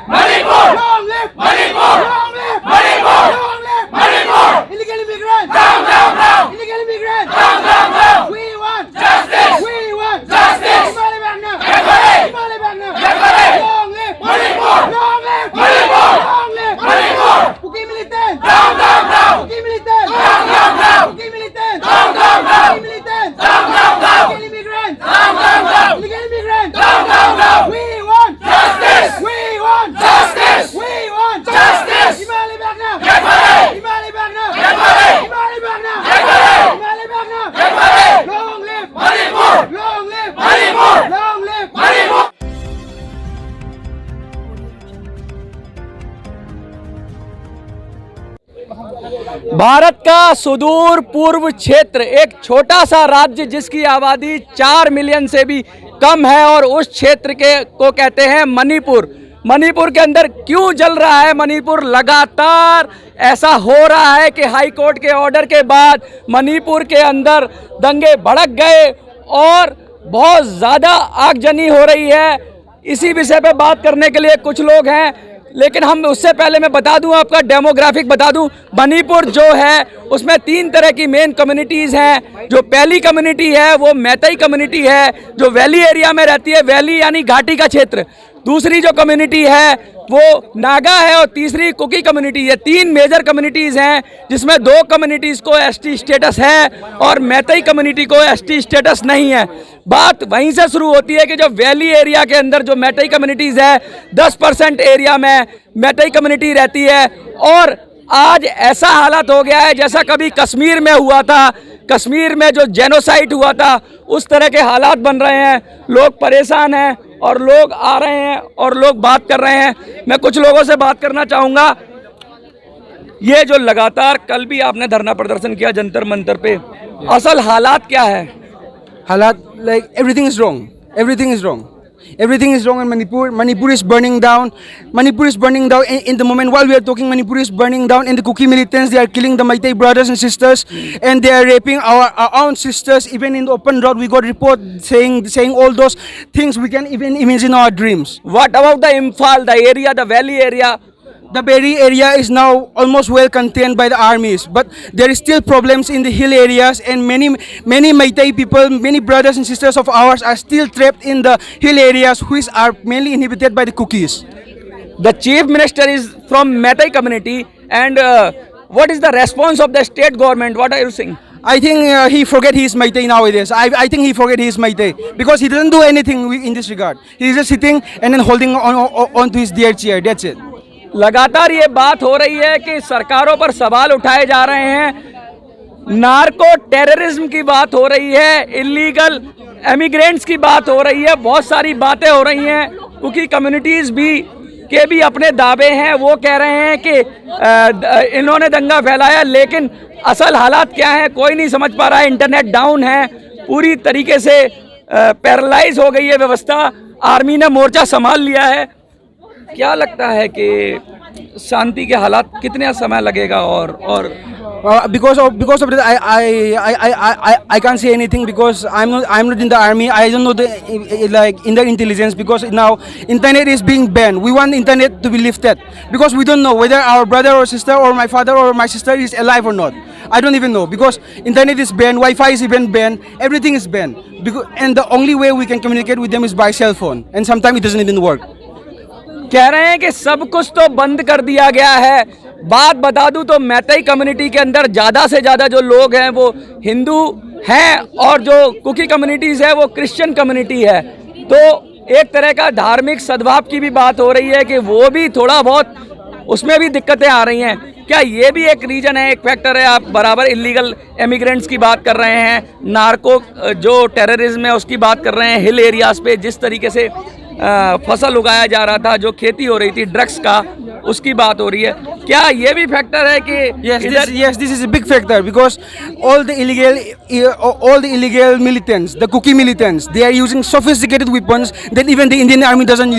Manipur! Long live Manipur! Long live Manipur! Long live Manipur! Illegal immigrants! Down, down, down! Illegal immigrants! Down, down, down! We want justice! We want justice! Himali Bagna! Himali Bagna! Long live Manipur! Long live Manipur! Long live Manipur! Kuki militants! Down, down, down! Kuki militants! Down, down, down! Kuki militants! Down, down, down! Kuki militants! Down, down, down! Illegal immigrants! Down, down, down! Illegal immigrants! Down, down, down! We want justice! We want justice! We want justice! Himali Bagna! Himali Bagna! Himali Bagna! Himali Bagna! Long live Manipur! Long live Manipur! Long live Manipur! Bharat का सुदूर पूर्व क्षेत्र, एक छोटा सा राज्य जिसकी आबादी 4 मिलियन से भी कम है और उस क्षेत्र को कहते हैं मणिपुर। मणिपुर के अंदर क्यों जल रहा है मणिपुर? लगातार ऐसा हो रहा है कि हाई कोर्ट के ऑर्डर के बाद मणिपुर के अंदर दंगे भड़क गए और बहुत ज़्यादा आगजनी हो रही है। इसी विषय पे बात करने के लिए कुछ लोग हैं, लेकिन हम उससे पहले मैं बता दूं, आपका डेमोग्राफिक बता दूं। मणिपुर जो है उसमें 3 तरह की मेन कम्युनिटीज़ हैं। जो पहली कम्युनिटी है वो मैतई कम्युनिटी है, जो वैली एरिया में रहती है, वैली यानी घाटी का क्षेत्र। दूसरी जो कम्युनिटी है वो नागा है और तीसरी कुकी कम्युनिटी है। 3 मेजर कम्युनिटीज़ हैं जिसमें 2 कम्युनिटीज़ को एसटी स्टेटस है और मैतई कम्युनिटी को एसटी स्टेटस नहीं है। बात वहीं से शुरू होती है कि जो वैली एरिया के अंदर जो मैतई कम्युनिटीज़ है 10% एरिया में मैतई कम्युनिटी रहती है और आज ऐसा हालत हो गया है जैसा कभी कश्मीर में हुआ था। कश्मीर में जो जेनोसाइड हुआ था उस तरह के हालात बन रहे हैं। लोग परेशान हैं और लोग आ रहे हैं और लोग बात कर रहे हैं। मैं कुछ लोगों से बात करना चाहूँगा। ये जो लगातार कल भी आपने धरना प्रदर्शन किया जंतर मंतर पे, असल हालात क्या है? Halat, like everything is wrong. Everything is wrong. Everything is wrong in Manipur. Manipur is burning down. Manipur is burning down. In the moment while we are talking, Manipur is burning down. And the Kuki militants, they are killing the Meitei brothers and sisters, and they are raping our own sisters. Even in the open road, we got report saying all those things we can even imagine our dreams. What about the Imphal, the area, the valley area? The Berry area is now almost well contained by the armies, but there is still problems in the hill areas, and many Meitei people, many brothers and sisters of ours are still trapped in the hill areas, which are mainly inhabited by the Kukis. The chief minister is from Meitei community, and what is the response of the state government? What are you saying? I think he forget he is Meitei nowadays. I think he forget he is Meitei because he doesn't do anything in this regard. He is just sitting and then holding on to his dear chair. That's it. लगातार ये बात हो रही है कि सरकारों पर सवाल उठाए जा रहे हैं। नार्को टेररिज्म की बात हो रही है, इलीगल एमिग्रेंट्स की बात हो रही है, बहुत सारी बातें हो रही हैं। कुकी कम्युनिटीज़ के भी अपने दावे हैं। वो कह रहे हैं कि इन्होंने दंगा फैलाया, लेकिन असल हालात क्या है कोई नहीं समझ पा रहा है। इंटरनेट डाउन है, पूरी तरीके से पैरालाइज हो गई है व्यवस्था। आर्मी ने मोर्चा संभाल लिया है। क्या लगता है कि शांति के हालात कितने समय लगेगा? और because of that, I can't say anything because I'm not in the army. I don't know the in the intelligence, because now internet is being banned. We want internet to be lifted because we don't know whether our brother or sister or my father or my sister is alive or not. I don't even know because internet is banned, Wi-Fi is even banned, everything is banned. And the only way we can communicate with them is by cell phone, and sometimes it doesn't even work. कह रहे हैं कि सब कुछ तो बंद कर दिया गया है। बात बता दूं तो मैतई कम्युनिटी के अंदर ज़्यादा से ज़्यादा जो लोग हैं वो हिंदू हैं और जो कुकी कम्युनिटीज़ है वो क्रिश्चियन कम्युनिटी है। तो एक तरह का धार्मिक सद्भाव की भी बात हो रही है कि वो भी थोड़ा बहुत उसमें भी दिक्कतें आ रही हैं। क्या ये भी एक रीज़न है, एक फैक्टर है? आप बराबर इलीगल एमिग्रेंट्स की बात कर रहे हैं, नार्को जो टेररिज्म है उसकी बात कर रहे हैं, हिल एरियाज़ पे जिस तरीके से फसल उगाया जा रहा था, जो खेती हो रही थी ड्रग्स का, उसकी बात हो रही है। क्या ये भी फैक्टर है कि yes, this is a big factor because all the illegal militants, the Kuki militants, they are using sophisticated weapons that even the Indian army doesn't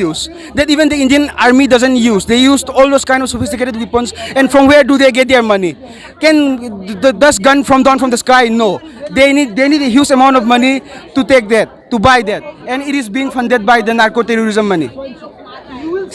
use. They used all those kind of sophisticated weapons, and from where do they get their money? Can the gun from down from the sky? No. They need a huge amount of money to take that, to buy that, and it is being funded by the narco terrorism money.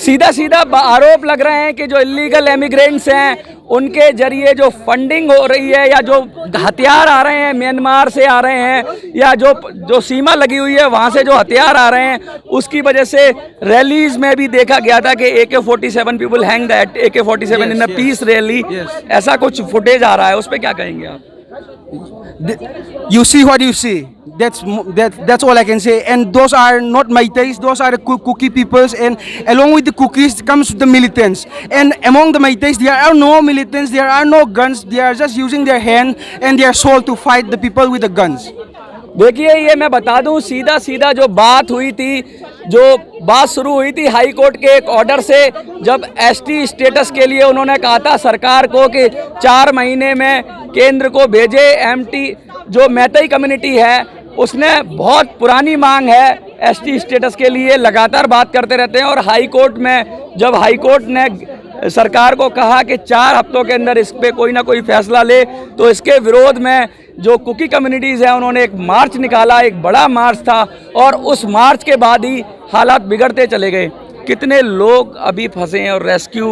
सीधा सीधा आरोप लग रहे हैं कि जो illegal immigrants हैं उनके जरिए जो फंडिंग हो रही है या जो हथियार आ रहे हैं म्यांमार से आ रहे हैं या जो सीमा लगी हुई है वहाँ से जो हथियार आ रहे हैं उसकी वजह से रैलीज में भी देखा गया था कि AK-47 people hang that AK-47 in a peace rally, ऐसा कुछ फुटेज आ रहा है, उस पर क्या कहेंगे आप? You see what you see. That's all I can say. And those are not Maitais, those are the Kuki peoples. And along with the Kukis comes the militants. And among the Maitais, there are no militants, there are no guns. They are just using their hand and their soul to fight the people with the guns. देखिए, ये मैं बता दूं, सीधा सीधा जो बात हुई थी, जो बात शुरू हुई थी हाई कोर्ट के एक ऑर्डर से, जब ST स्टेटस के लिए उन्होंने कहा था सरकार को कि 4 महीने में केंद्र को भेजे। MT जो मैतई कम्युनिटी है उसने बहुत पुरानी मांग है ST स्टेटस के लिए, लगातार बात करते रहते हैं। और हाई कोर्ट में जब हाई कोर्ट ने सरकार को कहा कि 4 हफ्तों के अंदर इस पे कोई ना कोई फैसला ले, तो इसके विरोध में जो कुकी कम्युनिटीज़ हैं उन्होंने एक मार्च निकाला, एक बड़ा मार्च था। और उस मार्च के बाद ही हालात बिगड़ते चले गए। कितने लोग अभी फंसे हैं? और rescue,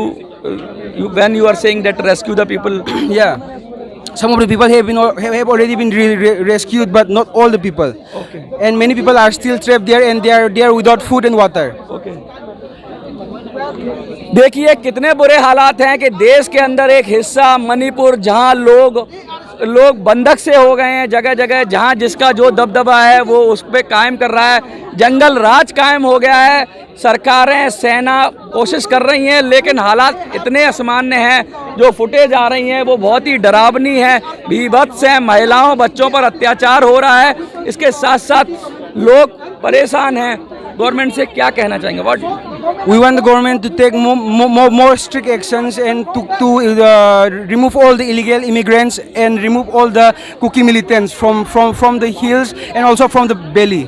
when you are saying that rescue the people, Yeah. Some of the people have already been rescued, but not all the people. Okay. And many people are still trapped there, and they are without food and water. देखिए कितने बुरे हालात हैं कि देश के अंदर एक हिस्सा मणिपुर, जहां लोग बंधक से हो गए हैं जगह जगह, जहां जिसका जो दबदबा है वो उस पर कायम कर रहा है, जंगल राज कायम हो गया है। सरकारें, सेना कोशिश कर रही हैं, लेकिन हालात इतने असामान्य हैं, जो फुटेज आ रही हैं वो बहुत ही डरावनी है, बीभत्स है। महिलाओं, बच्चों पर अत्याचार हो रहा है, इसके साथ साथ लोग परेशान हैं। गवर्नमेंट से क्या कहना चाहेंगे? What We want the government to take more strict actions and to remove all the illegal immigrants and remove all the Kuki militants from the hills and also from the belly.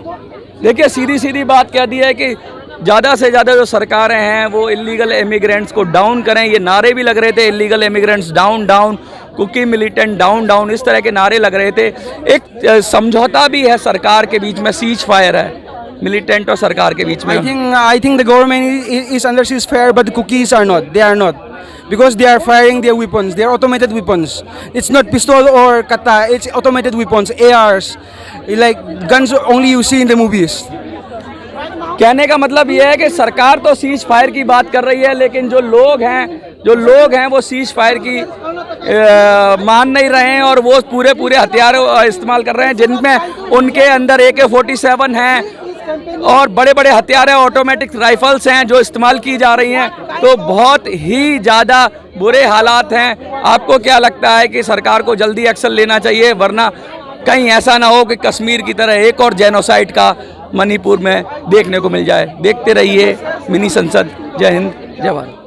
देखिए, सीधी सीधी बात कह दी है कि ज़्यादा से ज़्यादा जो सरकारें हैं वो इलीगल इमिग्रेंट्स को डाउन करें। ये नारे भी लग रहे थे, illegal immigrants down down, Kuki militant down down, इस तरह के नारे लग रहे थे। एक समझौता भी है सरकार के बीच में, सीज फायर है मिलिटेंट और सरकार के बीच में। I think the government is under ceasefire, but the Kukis are not. They are not, because they are firing their weapons. They are automated weapons. It's not pistol or kata. It's automated weapons, ARs, like guns only you see in the movies. कहने का मतलब ये है कि सरकार तो cease fire की बात कर रही है, लेकिन जो लोग हैं वो सीज फायर की मान नहीं रहे हैं और वो पूरे हथियार इस्तेमाल कर रहे हैं, जिनमें उनके अंदर AK-47 हैं और बड़े बड़े हथियार हैं, ऑटोमेटिक राइफल्स हैं जो इस्तेमाल की जा रही हैं। तो बहुत ही ज़्यादा बुरे हालात हैं। आपको क्या लगता है कि सरकार को जल्दी एक्शन लेना चाहिए, वरना कहीं ऐसा ना हो कि कश्मीर की तरह एक और जेनोसाइड का मणिपुर में देखने को मिल जाए? देखते रहिए मिनी संसद। जय हिंद, जय भारत।